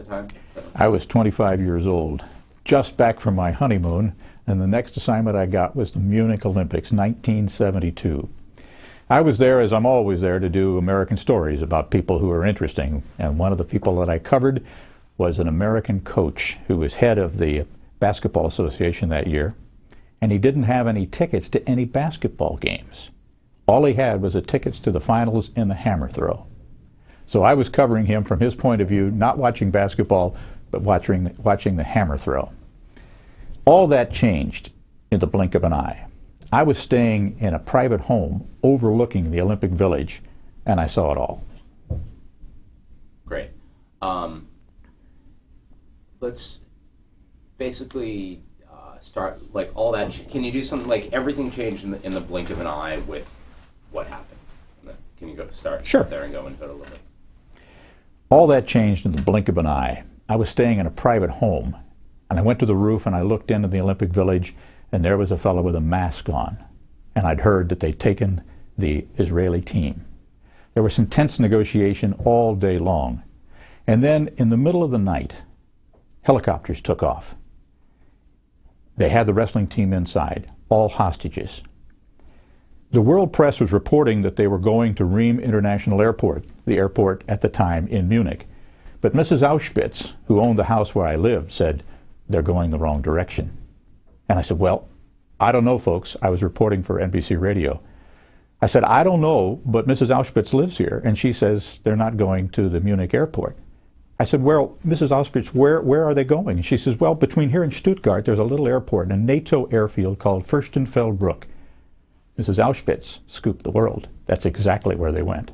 time? I was 25 years old, just back from my honeymoon, and the next assignment I got was the Munich Olympics, 1972. I was there, as I'm always there, to do American stories about people who are interesting, and one of the people that I covered was an American coach who was head of the Basketball Association that year, and he didn't have any tickets to any basketball games. All he had was the tickets to the finals in the hammer throw. So I was covering him from his point of view, not watching basketball, but watching the hammer throw. All that changed in the blink of an eye. I was staying in a private home overlooking the Olympic Village, and I saw it all. Great. Let's basically start, like, all that. Can you do something like everything changed in the blink of an eye with what happened? Can you start Sure. there and go into it a little bit? All that changed in the blink of an eye. I was staying in a private home, and I went to the roof and I looked into the Olympic Village, and there was a fellow with a mask on, and I'd heard that they'd taken the Israeli team. There was intense negotiation all day long, and then in the middle of the night, helicopters took off. They had the wrestling team inside, all hostages. The world press was reporting that they were going to Riem International Airport, the airport at the time in Munich. But Mrs. Auspitz, who owned the house where I lived, said, "They're going the wrong direction." And I said, "Well, I don't know, folks." I was reporting for NBC Radio. I said, "I don't know, but Mrs. Auspitz lives here, and she says they're not going to the Munich airport." I said, "Well, Mrs. Auspitz, where are they going?" And she says, "Well, between here and Stuttgart, there's a little airport, a NATO airfield called Fürstenfeldbruck." Mrs. Auspitz scooped the world. That's exactly where they went.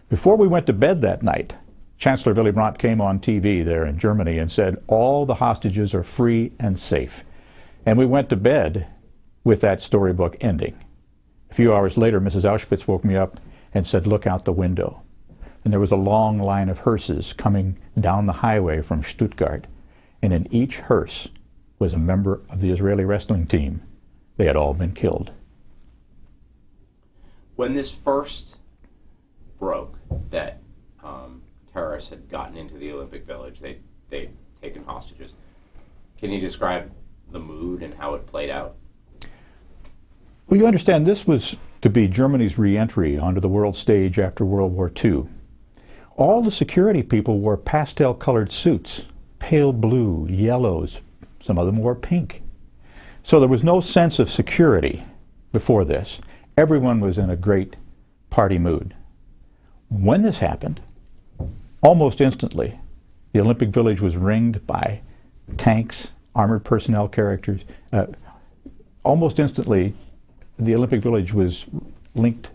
Before we went to bed that night, Chancellor Willy Brandt came on TV there in Germany and said, "All the hostages are free and safe." And we went to bed with that storybook ending. A few hours later, Mrs. Auspitz woke me up and said, "Look out the window." And there was a long line of hearses coming down the highway from Stuttgart. And in each hearse was a member of the Israeli wrestling team. They had all been killed. When this first broke, that terrorists had gotten into the Olympic Village, they'd taken hostages, can you describe the mood and how it played out? Well, you understand, this was to be Germany's re-entry onto the world stage after World War II. All the security people wore pastel-colored suits, pale blue, yellows, some of them wore pink. So there was no sense of security before this. Everyone was in a great party mood. When this happened, almost instantly, the Olympic Village was ringed by tanks, armored personnel characters. Almost instantly, the Olympic Village was linked.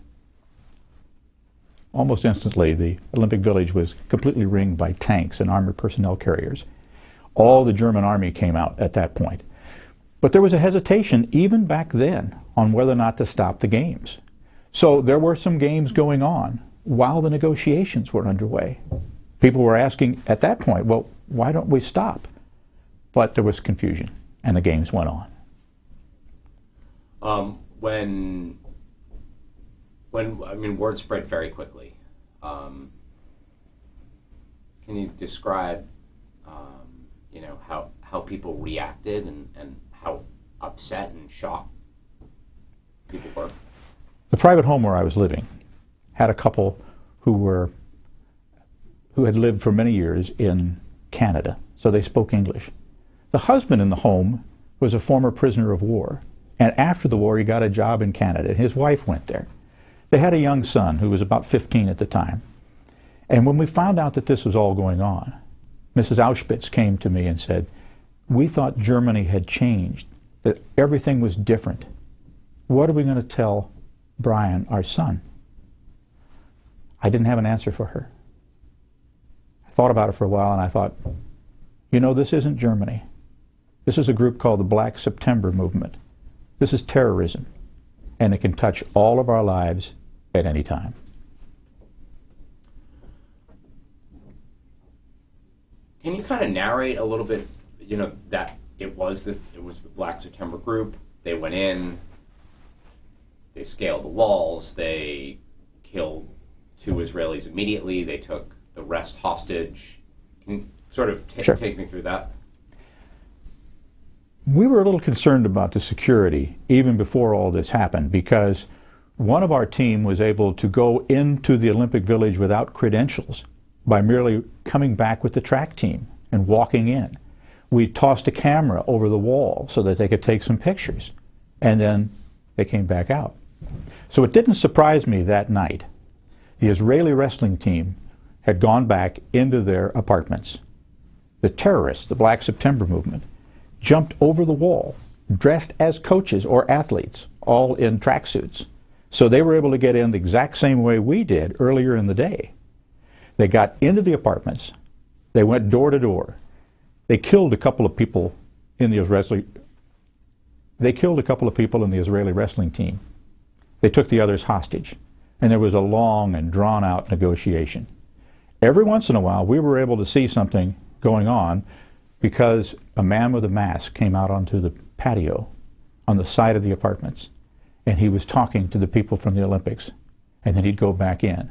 Almost instantly, the Olympic Village was completely ringed by tanks and armored personnel carriers. All the German army came out at that point. But there was a hesitation even back then on whether or not to stop the games. So there were some games going on while the negotiations were underway. People were asking at that point, well, why don't we stop? But there was confusion, and the games went on. Word spread very quickly. Can you describe, how people reacted and how upset and shocked people were? The private home where I was living had a couple who had lived for many years in Canada, so they spoke English. The husband in the home was a former prisoner of war, and after the war he got a job in Canada. His wife went there. They had a young son who was about 15 at the time. And when we found out that this was all going on, Mrs. Auspitz came to me and said, "We thought Germany had changed, that everything was different. What are we going to tell Brian, our son?" I didn't have an answer for her. I thought about it for a while, and I thought, this isn't Germany. This is a group called the Black September Movement. This is terrorism, and it can touch all of our lives at any time. Can you kind of narrate a little bit, that it was the Black September group, they went in, they scaled the walls, they killed 2 Israelis immediately, they took the rest hostage. Can you sort of Sure. take me through that? We were a little concerned about the security even before all this happened, because one of our team was able to go into the Olympic Village without credentials by merely coming back with the track team and walking in. We tossed a camera over the wall so that they could take some pictures, and then they came back out. So it didn't surprise me that night. The Israeli wrestling team had gone back into their apartments. The terrorists, the Black September movement, jumped over the wall, dressed as coaches or athletes, all in tracksuits. So they were able to get in the exact same way we did earlier in the day. They got into the apartments. They went door to door. They killed a couple of people in the Israeli wrestling team. They took the others hostage, and there was a long and drawn-out negotiation. Every once in a while, we were able to see something going on because a man with a mask came out onto the patio on the side of the apartments, and he was talking to the people from the Olympics, and then he'd go back in.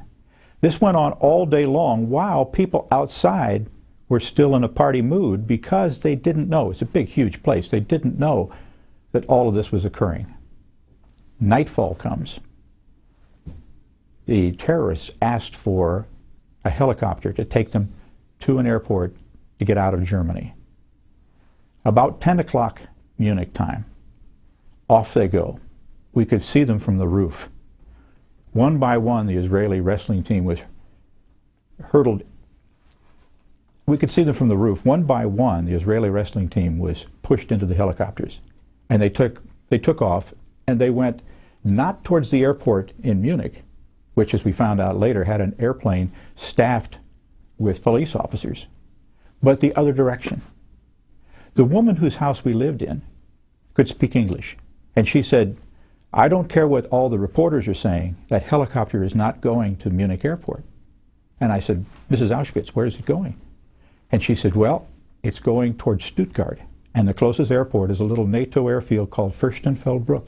This went on all day long while people outside were still in a party mood, because they didn't know. It's a big, huge place. They didn't know that all of this was occurring. Nightfall comes. The terrorists asked for a helicopter to take them to an airport to get out of Germany. About 10 o'clock Munich time, off they go. We could see them from the roof. One by one, the Israeli wrestling team was hurtled. We could see them from the roof. One by one, the Israeli wrestling team was pushed into the helicopters, and they took off, and they went not towards the airport in Munich, which, as we found out later, had an airplane staffed with police officers, but the other direction. The woman whose house we lived in could speak English, and she said, "I don't care what all the reporters are saying, that helicopter is not going to Munich airport." And I said, "Mrs. Auspitz, where is it going?" And she said, "Well, it's going towards Stuttgart, and the closest airport is a little NATO airfield called Fürstenfeldbruck."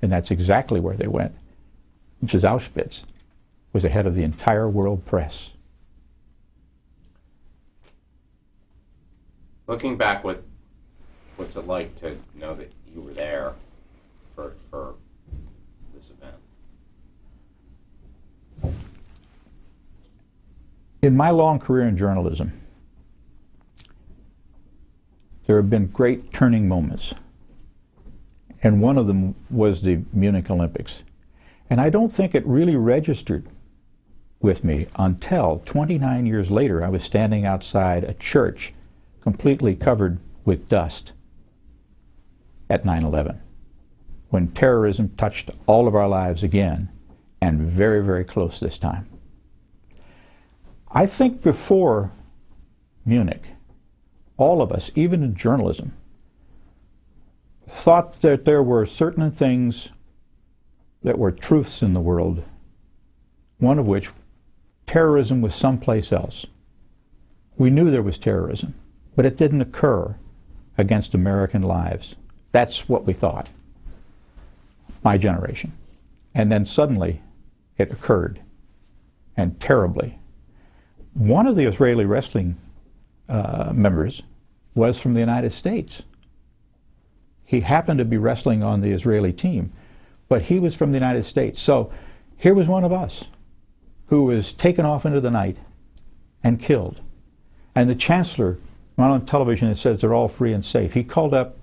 And that's exactly where they went. Mrs. Auspitz was ahead of the entire world press. Looking back, what's it like to know that you were there for this event? In my long career in journalism, there have been great turning moments, and one of them was the Munich Olympics. And I don't think it really registered with me until 29 years later. I was standing outside a church completely covered with dust at 9/11, when terrorism touched all of our lives again, and very, very close this time. I think before Munich, all of us, even in journalism, thought that there were certain things that were truths in the world, one of which, terrorism, was someplace else. We knew there was terrorism, but it didn't occur against American lives. That's what we thought, my generation. And then suddenly it occurred, and terribly. One of the Israeli wrestling members was from the United States. He happened to be wrestling on the Israeli team, but he was from the United States. So here was one of us who was taken off into the night and killed. And the chancellor went on television and says they're all free and safe. He called up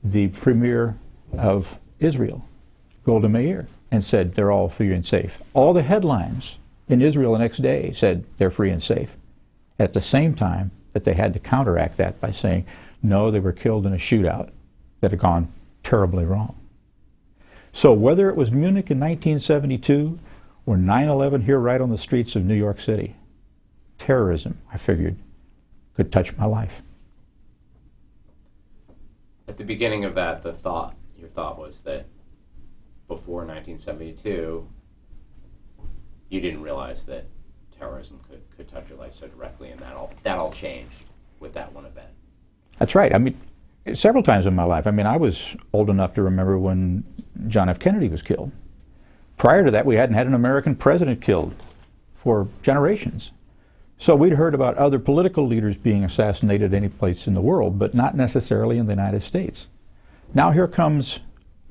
the premier of Israel, Golda Meir, and said they're all free and safe. All the headlines in Israel the next day said they're free and safe. At the same time that they had to counteract that by saying, no, they were killed in a shootout that had gone terribly wrong. So whether it was Munich in 1972 or 9/11 here right on the streets of New York City, terrorism, I figured, could touch my life. At the beginning of that, your thought was that before 1972, you didn't realize that terrorism could touch your life so directly, and that all changed with that one event. That's right. I mean, several times in my life. I mean, I was old enough to remember when John F. Kennedy was killed. Prior to that, we hadn't had an American president killed for generations. So we'd heard about other political leaders being assassinated any place in the world, but not necessarily in the United States. Now here comes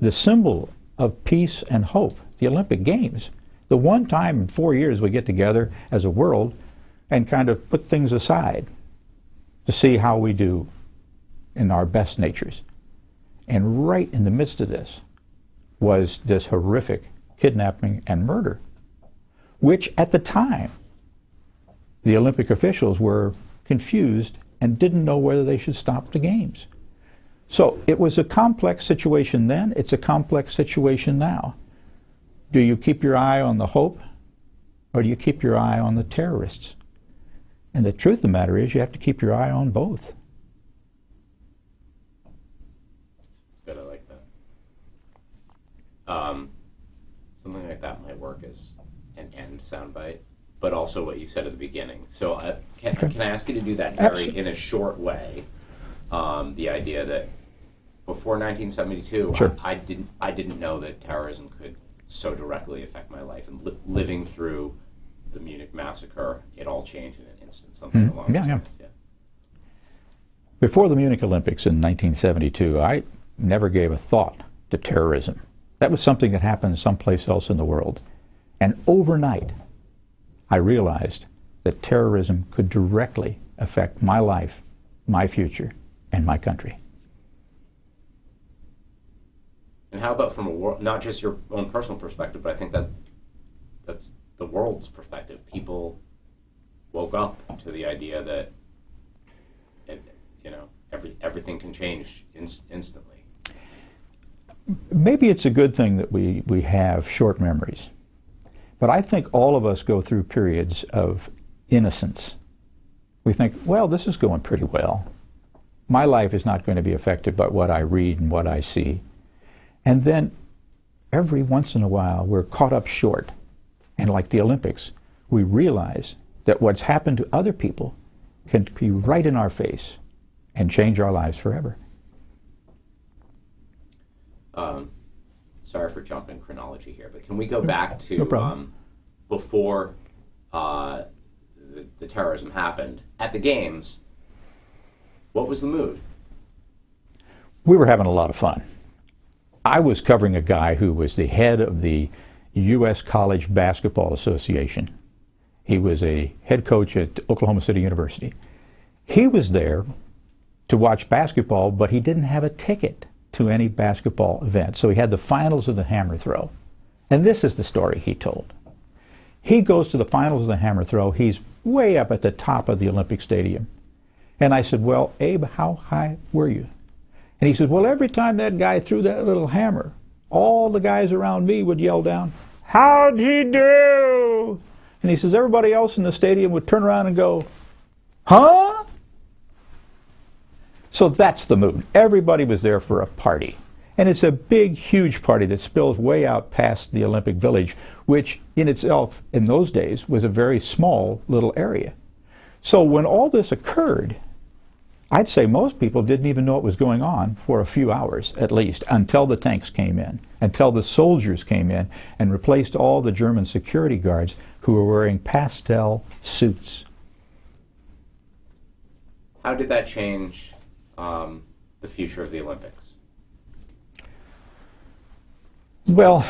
the symbol of peace and hope, the Olympic Games. The one time in 4 years we get together as a world and kind of put things aside to see how we do in our best natures. And right in the midst of this was this horrific kidnapping and murder, which at the time the Olympic officials were confused and didn't know whether they should stop the games. So it was a complex situation then, it's a complex situation now. Do you keep your eye on the hope, or do you keep your eye on the terrorists? And the truth of the matter is you have to keep your eye on both. That's good, I like that. Something like that might work as an end soundbite, but also what you said at the beginning. So can I ask you to do that in a short way? The idea that before 1972, sure. I didn't know that terrorism could so directly affect my life, and living through the Munich Massacre, it all changed in an instant. Something along those lines. Yeah. Before the Munich Olympics in 1972, I never gave a thought to terrorism. That was something that happened someplace else in the world. And overnight, I realized that terrorism could directly affect my life, my future, and my country. And how about from a world, not just your own personal perspective, but I think that's the world's perspective. People woke up to the idea that everything can change instantly. Maybe it's a good thing that we have short memories. But I think all of us go through periods of innocence. We think, well, this is going pretty well. My life is not going to be affected by what I read and what I see. And then every once in a while we're caught up short. And like the Olympics, we realize that what's happened to other people can be right in our face and change our lives forever. Sorry for jumping chronology here, but can we go back to No problem. Before the terrorism happened at the games? What was the mood? We were having a lot of fun. I was covering a guy who was the head of the U.S. College Basketball Association. He was a head coach at Oklahoma City University. He was there to watch basketball, but he didn't have a ticket to any basketball event. So he had the finals of the hammer throw. And this is the story he told. He goes to the finals of the hammer throw. He's way up at the top of the Olympic Stadium. And I said, well, Abe, how high were you? And he said, well, every time that guy threw that little hammer, all the guys around me would yell down, how'd he do? And he says, everybody else in the stadium would turn around and go, huh? So that's the mood. Everybody was there for a party. And it's a big, huge party that spills way out past the Olympic Village, which in itself, in those days, was a very small little area. So when all this occurred, I'd say most people didn't even know what was going on for a few hours, at least, until the tanks came in, until the soldiers came in and replaced all the German security guards who were wearing pastel suits. How did that change the future of the Olympics? Well,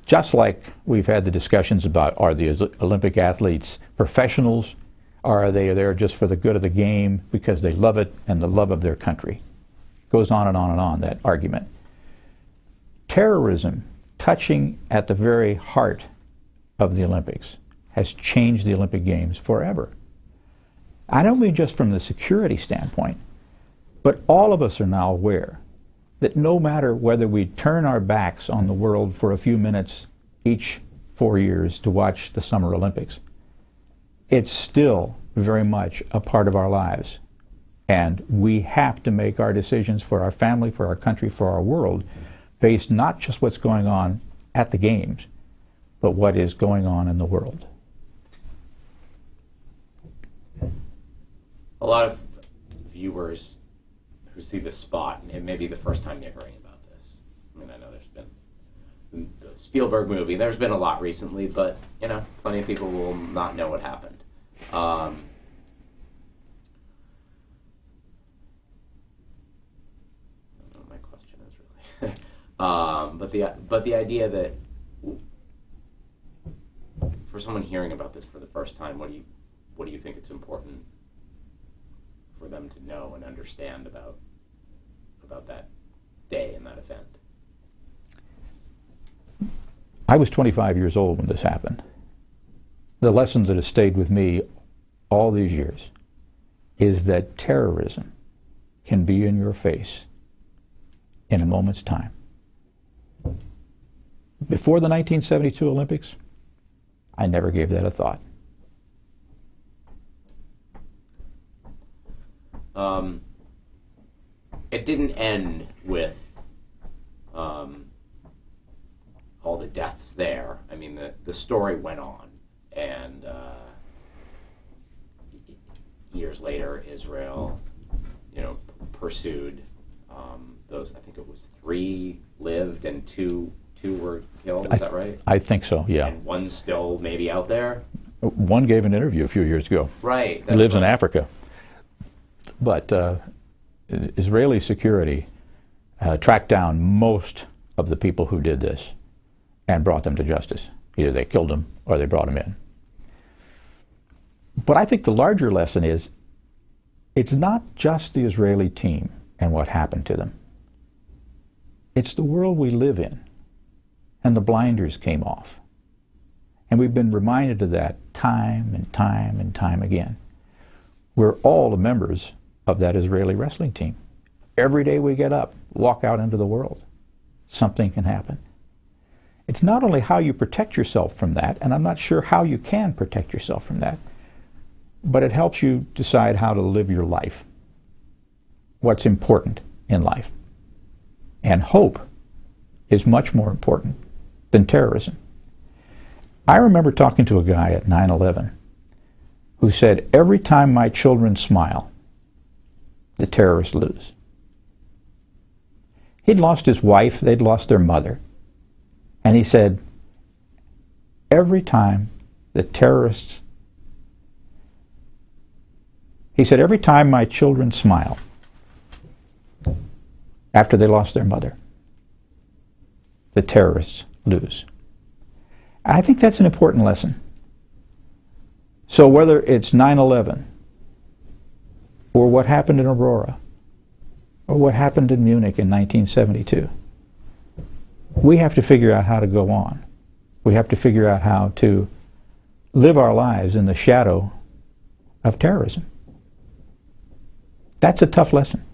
just like we've had the discussions about, are the Olympic athletes professionals? Or are they there just for the good of the game because they love it and the love of their country? Goes on and on and on, that argument. Terrorism, touching at the very heart of the Olympics, has changed the Olympic Games forever. I don't mean just from the security standpoint, but all of us are now aware that no matter whether we turn our backs on the world for a few minutes each 4 years to watch the Summer Olympics, it's still very much a part of our lives. And we have to make our decisions for our family, for our country, for our world, based not just what's going on at the games, but what is going on in the world. A lot of viewers who see this spot, and it may be the first time they're hearing about this. I mean, I know there's been the Spielberg movie. There's been a lot recently, but, plenty of people will not know what happened. I don't know what my question is really. But the idea that for someone hearing about this for the first time, what do you think it's important for them to know and understand about that day and that event? I was 25 years old when this happened. The lesson that has stayed with me all these years is that terrorism can be in your face in a moment's time. Before the 1972 Olympics, I never gave that a thought. It didn't end with all the deaths there. I mean, the story went on, and years later, Israel, pursued those. I think it was 3 lived and two were killed. Is that right? I think so. Yeah. And one's still maybe out there. One gave an interview a few years ago. Right. He lives in Africa. But Israeli security tracked down most of the people who did this and brought them to justice. Either they killed them or they brought them in. But I think the larger lesson is it's not just the Israeli team and what happened to them. It's the world we live in, and the blinders came off. And we've been reminded of that time and time and time again. We're all the members of that Israeli wrestling team. Every day we get up, walk out into the world, something can happen. It's not only how you protect yourself from that, and I'm not sure how you can protect yourself from that, but it helps you decide how to live your life, what's important in life. And hope is much more important than terrorism. I remember talking to a guy at 9/11 who said, every time my children smile, the terrorists lose. He'd lost his wife, they'd lost their mother. And he said, every time the terrorists, every time my children smile, after they lost their mother, the terrorists lose. I think that's an important lesson. So whether it's 9/11, or what happened in Aurora, or what happened in Munich in 1972, we have to figure out how to go on. We have to figure out how to live our lives in the shadow of terrorism. That's a tough lesson.